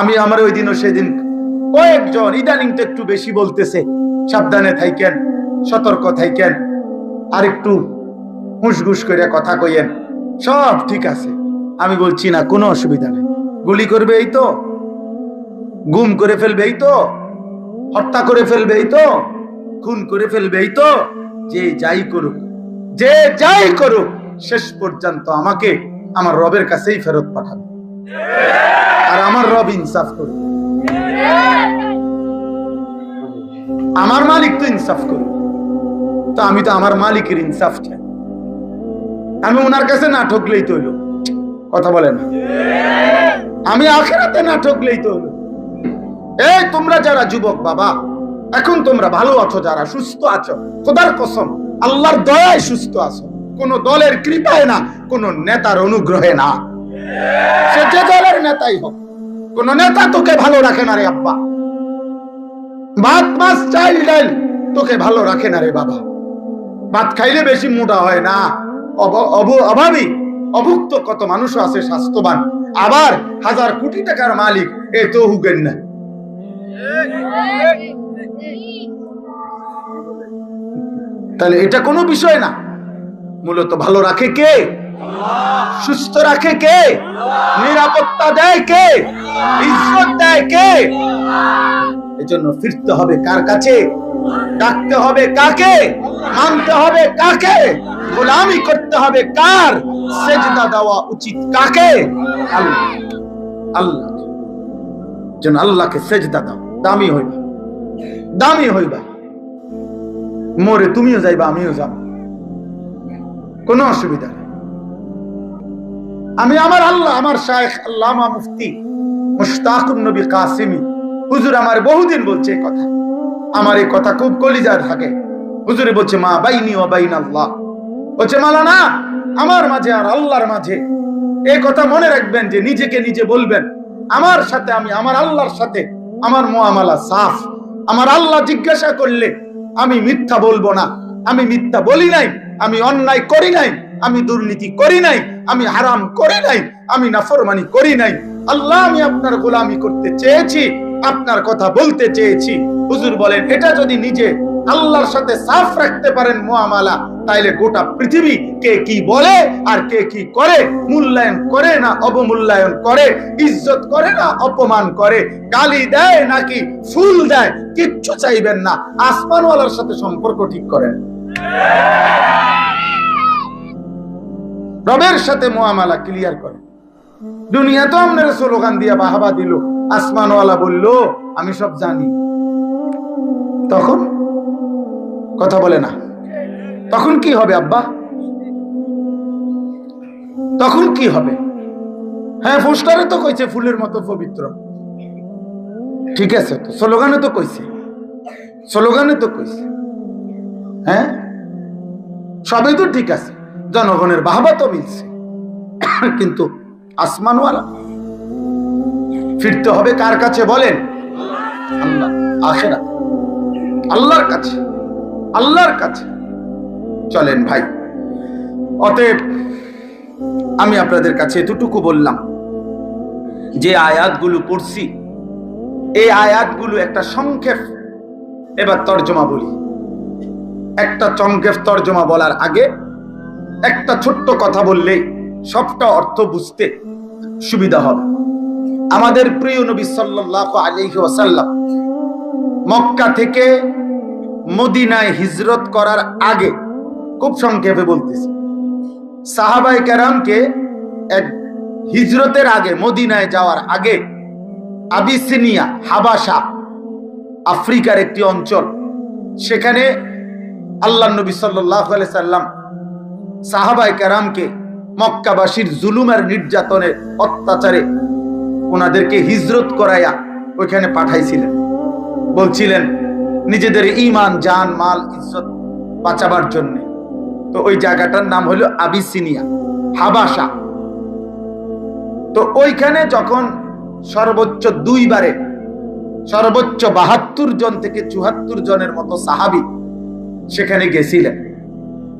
আমি আমার ওই দিনও সেদিন কয়েকজন ইদানিং তো একটু বেশি বলতেছে, সাবধানে থাইকেন, সতর্ক থাইকেন, আর একটু হুঁশগুস করে কথা কইয়েন, সব ঠিক আছে। আমি বলছি না, কোনো অসুবিধা নেই। গুলি করবে এই তো, গুম করে ফেলবে এই তো, হত্যা করে ফেলবে এই তো, খুন করে ফেলবে এই তো, যে যাই করুক, যে যাই করুক, শেষ পর্যন্ত আমাকে আমার রবের কাছেই ফেরত পাঠাবে, আর আমার রব ইনসাফ করবে, আমার মালিক তো ইনসাফ করবে। তো আমি তো আমার মালিকের ইনসাফ চাই, আমি ওনার কাছে না ঠকলেই তো হইলো। কথা বলে না, আমি আখিরাতে না ঠকলেই তো হইলো। এই তোমরা যারা যুবক বাবা, এখন তোমরা ভালো আছো, যারা সুস্থ আছো, খোদার কসম আল্লাহর দয়ায় সুস্থ আছো, কোন দলের কৃপায় না, কোন নেতার অনুগ্রহে না। সে যে দলের নেতাই হোক, কোন নেতা তোকে ভালো রাখে না রে আব্বা, ভাত মাছ চাল ডাল তোকে ভালো রাখে না রে বাবা। ভাত খাইলে বেশি মোটা হয় না, অভাবী অভুক্ত কত মানুষ আছে স্বাস্থ্যবান, আবার হাজার কোটি টাকার মালিক এ তো হুকেন না। তাহলে এটা কোনো বিষয় না। মূলত ভালো রাখে কে? সুস্থ রাখে কে? নিরাপত্তা দেয় কে? ইজ্জত দেয় কে? এজন্য ফিরতে হবে কার কাছে? ডাকতে হবে কাকে? মানতে হবে কাকে? গোলামি করতে হবে কার? সেজদা দেওয়া উচিত কাকে? আল্লাহ। আল্লাহ যেন আল্লাহকে সেজদা দাও, দামি হইবা, দামি হইবা। মরে তুমিও যাইবা, আমিও যাব, কোনো অসুবিধা নেই। আমি আমার আল্লাহ, আমার শায়েখ আল্লামা মুফতি মুশতাকুন নবী কাসিমি হুজুর আমার বহুদিন বলছে এই কথা, আমার এই কথা খুব কলিজার থাকে। হুজুরে বলছে মা বাইনি ওয়া বাইন আল্লাহ, বলছে মাওলানা আমার মাঝে আর আল্লাহর মাঝে, এই কথা মনে রাখবেন যে নিজেকে নিজে বলবেন আমার সাথে, আমি আমার আল্লাহর সাথে আমার মুআমালা সাফ। আমার আল্লাহ জিজ্ঞাসা করলে আমি মিথ্যা বলবো না, আমি মিথ্যা বলি নাই, আমি অন্যায় করি নাই, আমি দুর্নীতি করি নাই, আমি হারাম করি নাই, আমি নাফরমানি করি নাই। আল্লাহ আমি আপনার গোলামি করতে চেয়েছি, আপনার কথা বলতে চেয়েছি। হুজুর বলেন এটা যদি নিজে আল্লাহর সাথে সাফ রাখতে পারেন মুআমালা, তাইলে গোটা পৃথিবী কে কি বলে আর কে কি করে, মূল্যায়ন করে না অবমূল্যায়ন করে, ইজ্জত করে না অপমান করে, গালি দেয় নাকি ফুল দেয়, কিচ্ছু চাইবেন না, আসমানওয়ালার সাথে সম্পর্ক ঠিক করেন, রবের সাথে মুআমালা ক্লিয়ার করেন। দুনিয়া তো আপনার স্লোগান দিয়া বাহাবা দিল, আসমানওয়ালা বলল আমি সব জানি, তখন কথা বলে না, তখন কি হবে আব্বা? তখন কি হবে? হ্যাঁ পোস্টারে তো কইছে ফুলের মতো পবিত্র, ঠিক আছে, তো স্লোগানে তো কইছে, স্লোগানে তো কইছে, হ্যাঁ সবই তো ঠিক আছে, জনগণের বাহবা তো মিলছে, কিন্তু আসমানওয়ালা ফিরতে হবে কার কাছে বলেন? আল্লাহ, আখিরাত আল্লাহর কাছে, আল্লাহর কাছে। চলেন ভাই, অতএব আমি আপনাদের কাছে এতটুকু বললাম, যে আয়াতগুলো পড়ছি এই আয়াতগুলো একটা সংক্ষেপ এবার তর্জমা বলি। একটা সংক্ষেপ তর্জমা বলার আগে একটা ছোট্ট কথা বললে সবটা অর্থ বুঝতে সুবিধা হবে। আমাদের প্রিয় নবী সাল্লাল্লাহু আলাইহি ওয়াসাল্লাম মক্কা থেকে মদিনায় হিজরত করার আগে, খুব সংক্ষেপে বলতেছি, সাহাবায়ে কেরামকে এক হিজরতের আগে, মদিনায় যাওয়ার আগে আবিসিনিয়া, হাবাসা, আফ্রিকার একটি অঞ্চল, সেখানে আল্লাহর নবী সাল্লাল্লাহু আলাইহি সাল্লাম সাহাবায়ে কেরামকে মক্কাবাসীর জুলুমের নির্যাতনের অত্যাচারে ওনাদেরকে হিজরত করাইয়া ওইখানে পাঠাইছিলেন। বলছিলেন নিজেদের ঈমান, জান, মাল, ইজ্জত বাঁচাবার জন্য। তো ওই জায়গাটার নাম হলো আবিসিনিয়া, হাবাসা। তো ওইখানে যখন সর্বোচ্চ দুইবারে সর্বোচ্চ 72 জন থেকে 74 জনের মতো সাহাবী সেখানে গেছিলেন।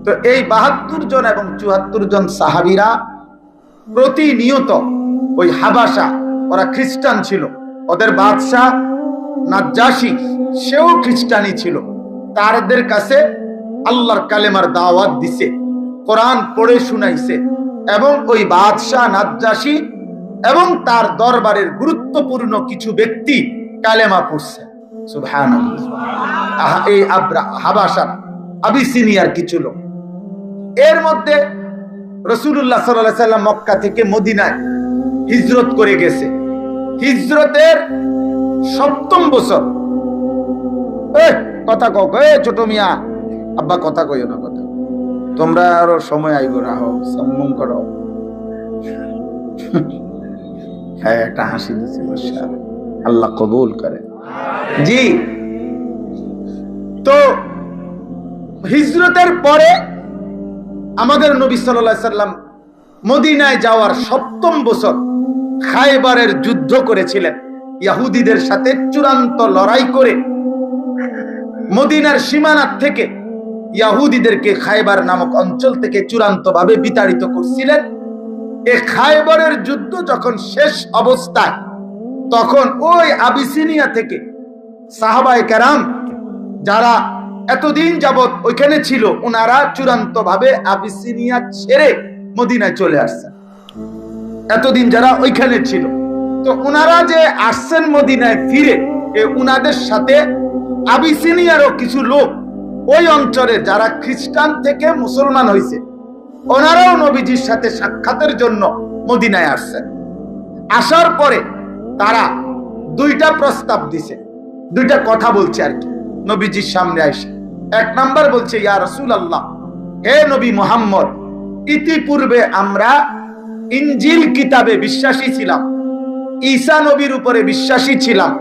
তো এই 72 জন এবং 74 জন সাহাবীরা প্রতিনিয়ত ওই হাবাসা ওরা খ্রিস্টান ছিল, ওদের বাদশাহ নাজ্জাশী সেও খ্রিস্টানই ছিল। তাদের কাছে আল্লাহর কালেমার দাওয়াত দিছে, কোরআন পড়ে শুনাইছে, এবং ওই বাদশাহ নাজ্জাশী এবং তার দরবারের গুরুত্বপূর্ণ কিছু ব্যক্তি কালেমা পড়ছে। সুবহানাল্লাহ। এই হাবাশার আবিসিনিয়ার কিছু লোক, এর মধ্যে রাসূলুল্লাহ সাল্লাল্লাহু আলাইহি সাল্লাম মক্কা থেকে মদিনায় হিজরত করে গেছে। হিজরতের ৭ম বছর। কথা কক, ছোট মিয়া, আব্বা কথা কইও না, কথা তোমরা আরো সময় আইব, রাহো সম্মান করো। হ্যাঁ, একটা হাসি দিচ্ছে, মাশাআল্লাহ, আল্লাহ কবুল করে। জি, তো হিজরতের পরে আমাদের নবী সাল্লাল্লাহু আলাইহি সাল্লাম মদিনায় যাওয়ার ৭ম বছর খায়বারের যুদ্ধ করেছিলেন। ইহুদিদের সাথে চূড়ান্ত লড়াই করে মদিনার সীমানা থেকে ইহুদিদেরকে খায়বার নামক অঞ্চল থেকে চূড়ান্তভাবে বিতাড়িত করছিলেন। এই খায়বারের যুদ্ধ যখন শেষ অবস্থায়, তখন ওই আবিসিনিয়া থেকে সাহাবায়ে কেরাম যারা এতদিন যাবত ওইখানে ছিল, ওনারা চূড়ান্তভাবে আবিসিনিয়া ছেড়ে মদিনায় চলে আসছেন। এতদিন যারা ওইখানে ছিল, তো ওনারা যে আসছেন মদিনায় ফিরে, উনাদের সাথে আবিসিনিয়ারও কিছু লোক ওই অঞ্চলে যারা খ্রিস্টান থেকে মুসলমান হয়েছে, ওনারাও নবীজির সাথে সাক্ষাতের জন্য মদিনায় আসছেন। আসার পরে তারা দুইটা প্রস্তাব দিছে, দুইটা কথা বলছে আর কি নবীজির সামনে আসে। ১ নাম্বার বলছে, ইয়া রাসূলুল্লাহ, হে নবী মুহাম্মদ, ইতিপূর্বে আমরা ইনজিল কিতাবে বিশ্বাসী ছিলাম, ঈসা নবীর উপরে বিশ্বাসী ছিলাম,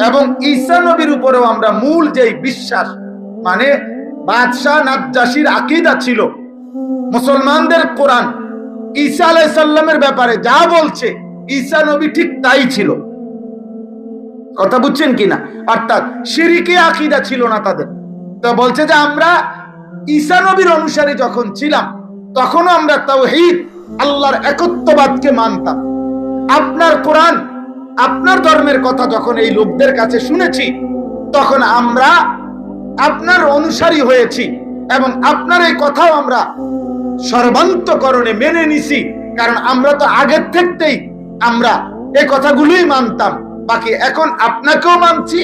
এবং ঈসা নবীর উপরেও আমরা মূল যেই বিশ্বাস, মানে বাদশাহ নাজ্জাশীর আকীদা ছিল, মুসলমানদের কোরআন ঈসা আলাইহিস সালামের ব্যাপারে যা বলছে ঈসা নবী ঠিক তাই ছিল। কথা বুঝছেন কিনা? অর্থাৎ শিরকি আকীদা ছিল না তাদের। তো বলছে যে আমরা ঈসা নবীর অনুসারী যখন ছিলাম, তখনও আমরা তাওহীদ, আল্লাহর একত্ববাদকে মানতাম। আপনার কোরআন, আপনার ধর্মের কথা যখন এই লোকদের কাছে শুনেছি, তখন আমরা আপনার অনুসারী হয়েছি, এবং আপনার এই কথাও আমরা সর্বান্তকরণে মেনে নিছি, কারণ আমরা তো আগের থেকেই আমরা এই কথাগুলোই মানতাম। বাকি এখন আপনাকেও মানছি,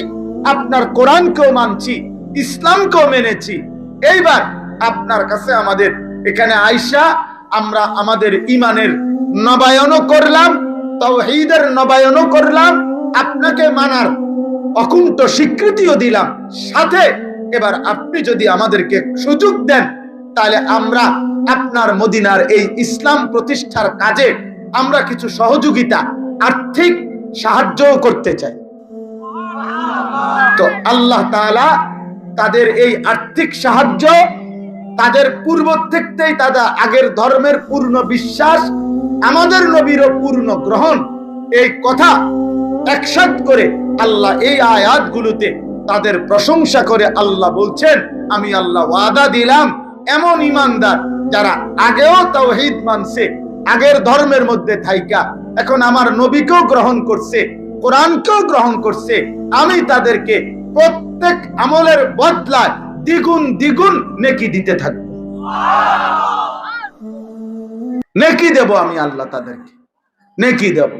আপনার কোরআনকেও মানছি, ইসলামকেও মেনেছি। এইবার আপনার কাছে আমাদের এখানে আইসা আমরা আমাদের ঈমানের নবায়নও করলাম, তাওহীদের নবায়নও করলাম, আপনাকে মানার অকুণ্ঠ স্বীকৃতিও দিলাম। সাথে এবার আপনি যদি আমাদেরকে সুযোগ দেন, তাহলে আমরা আপনার মদিনার এই ইসলাম প্রতিষ্ঠার কাজে আমরা কিছু সহযোগিতা, আর্থিক সাহায্যও করতে চাই। তো আল্লাহ তাআলা তাদের এই আর্থিক সাহায্য, তাদের পূর্ব থেকেই তাদের আগের ধর্মের পূর্ণ বিশ্বাস, আমাদের নবীরও পূর্ণ গ্রহণ, এই কথা একসাথ করে আল্লাহ এই আয়াতগুলোতে তাদের প্রশংসা করে আল্লাহ বলছেন, আমি আল্লাহ ওয়াদা দিলাম এমন ঈমানদার যারা আগেও তাওহীদ মানছে, আগের ধর্মের মধ্যে থাইকা এখন আমার নবীকেও গ্রহণ করছে, কোরআনকেও গ্রহণ করছে, আমি তাদেরকে প্রত্যেক আমলের বদলায় দ্বিগুণ দ্বিগুণ নেকি দিতে থাকবো। নেকি দেব আমি, আল্লাহ তাদেরকে নেকি দেব।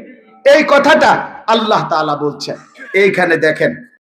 এই কথাটা আল্লাহ তাআলা বলছেন। এইখানে দেখেন